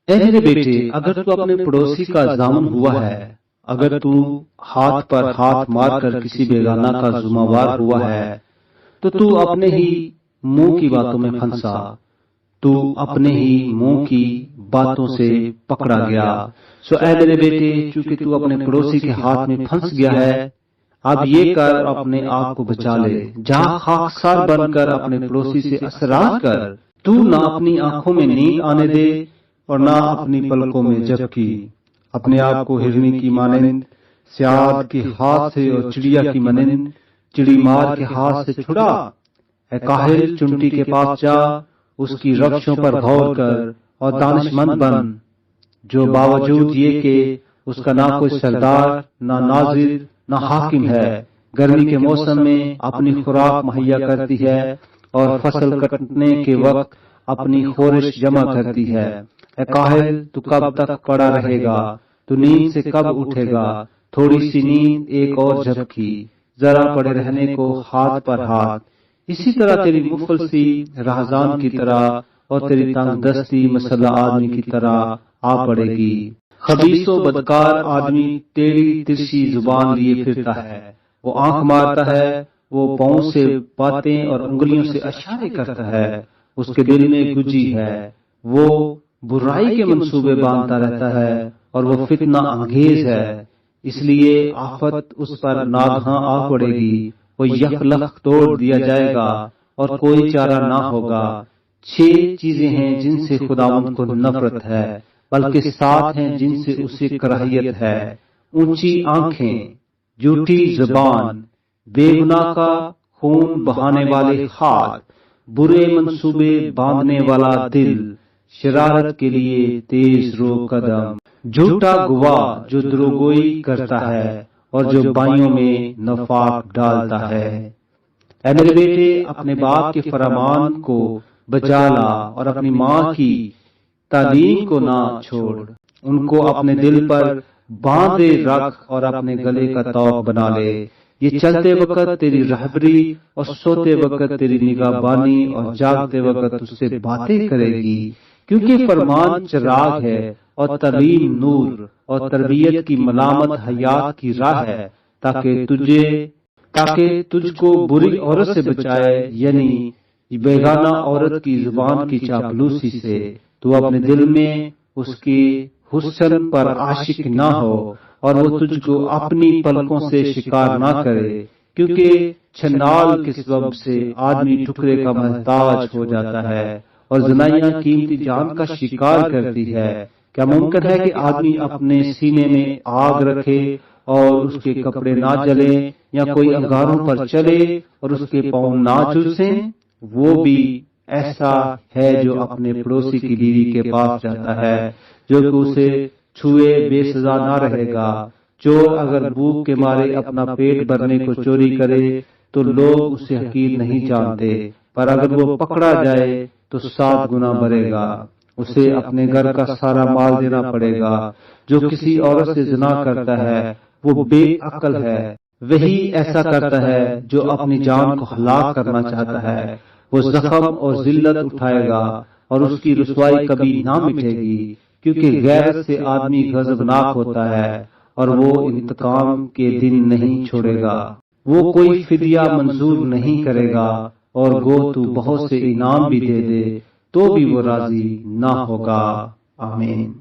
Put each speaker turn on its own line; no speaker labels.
اے میرے بیٹے، اگر تو اپنے پڑوسی کا ضامن ہوا ہے، اگر تو ہاتھ پر ہاتھ مار کر کسی بیگانہ کا ذمہ وار ہوا ہے، تو اپنے ہی منہ کی باتوں میں پھنسا، تو اپنے ہی منہ کی باتوں سے پکڑا گیا۔ سو اے میرے بیٹے، چونکہ تو اپنے پڑوسی کے ہاتھ میں پھنس گیا ہے، اب یہ کر اپنے آپ کو بچا لے، جا خاکسار بن کر اپنے پڑوسی سے اسرار کر، تو نہ اپنی آنکھوں میں نیند آنے دے اور نہ اپنی پلکوں میں جھپکی۔ اپنے آپ کو ہرنی کی مانند سیاد کے ہاتھ سے اور چڑیا کی مانند چڑی مار کے ہاتھ سے چھڑا۔ اے کاہل، چنٹی کے پاس جا، اس کی رکشوں پر غور کر اور دانش مند بن، جو باوجود یہ کہ اس کا نہ کوئی سردار، نہ ناظر، نہ حاکم ہے، گرمی کے موسم میں اپنی خوراک مہیا کرتی ہے اور فصل کٹنے کے وقت اپنی خورش جمع کرتی ہے۔ اے کاہل، تو کب تک پڑا رہے گا؟ تو نیند سے کب اٹھے گا؟ تھوڑی سی نیند، ایک اور جھپکی، ذرا پڑے رہنے کو ہاتھ پر ہاتھ۔ اسی طرح تیری مفلسی راہزان کی طرح اور تیری تنگ دستی مسلح آدمی کی طرح آ پڑے گی۔ خبیث و بدکار آدمی ٹیڑھی ترچھی زبان لیے پھرتا ہے، وہ آنکھ مارتا ہے، وہ پاؤں سے باتیں اور انگلیوں سے اشارے کرتا ہے، اس کے دل میں گجی ہے، وہ برائی کے منصوبے باندھتا رہتا ہے اور وہ فتنہ انگیز ہے، اس لیے آفت اس پر ناگہاں آ پڑے گی، وہ یک لخت توڑ دیا جائے گا اور کوئی چارہ نہ ہوگا۔ 6 چیزیں ہیں جن سے خداوند کو نفرت ہے، بلکہ 7 ہیں جن سے اسے کراہیت ہے: اونچی آنکھیں، جھوٹی زبان، بے گناہ کا خون بہانے والے ہاتھ، برے منصوبے باندھنے والا دل، شرارت کے لیے تیز رو قدم، جھوٹا گواہ جو دروغگوئی کرتا ہے اور جو بائیوں میں نفاق ڈالتا ہے۔ اے میرے بیٹے، اپنے باپ کے فرمان کو بجا لا اور اپنی ماں کی تعلیم کو نہ چھوڑ، ان کو اپنے دل پر باندھے رکھ اور اپنے گلے کا طوق بنا لے۔ یہ چلتے وقت تیری رہبری اور سوتے وقت تیری نگہبانی اور جاگتے وقت اس سے باتیں کرے گی، کیونکہ فرمان چراغ ہے اور تعلیم نور اور تربیت کی ملامت حیات کی راہ ہے، تاکہ تجھ کو بری عورت سے بچائے، یعنی بیگانہ عورت کی زبان کی چاپلوسی سے۔ تو اپنے دل میں اس کی حسن پر عاشق نہ ہو اور وہ تجھ کو اپنی پلکوں سے شکار نہ کرے، کیونکہ چھنال کے سبب سے آدمی ٹکرے کا محتاج ہو جاتا ہے اور زنائیاں قیمتی جان کا شکار کرتی ہے۔ کیا ممکن ہے کہ آدمی اپنے سینے میں آگ رکھے اور اس کے کپڑے نہ جلیں، یا کوئی انگاروں پر چلے اور اس کے پاؤں نہ جھلسیں؟ وہ بھی ایسا ہے جو اپنے پڑوسی کی بیوی کے پاس جاتا ہے، جو کہ اسے چھوئے بے سزا نہ رہے گا۔ چور اگر بھوک کے مارے اپنا پیٹ بھرنے کو چوری کرے تو لوگ اسے حقیر نہیں جانتے، پر اگر وہ پکڑا جائے تو 7 گنا بھرے گا، اسے اپنے گھر کا سارا مال دینا پڑے گا۔ جو کسی عورت سے زنا کرتا ہے وہ بے عقل ہے، وہی ایسا کرتا ہے جو اپنی جان کو ہلاک کرنا چاہتا ہے۔ وہ زخم اور ذلت اٹھائے گا اور اس کی رسوائی کبھی نہ مٹے گی، کیونکہ غیرت سے آدمی غضبناک ہوتا ہے اور وہ انتقام کے دن نہیں چھوڑے گا۔ وہ کوئی فدیہ منظور نہیں کرے گا، اور گو تو بہت سے انعام بھی دے تو بھی وہ راضی نہ ہوگا۔ آمین۔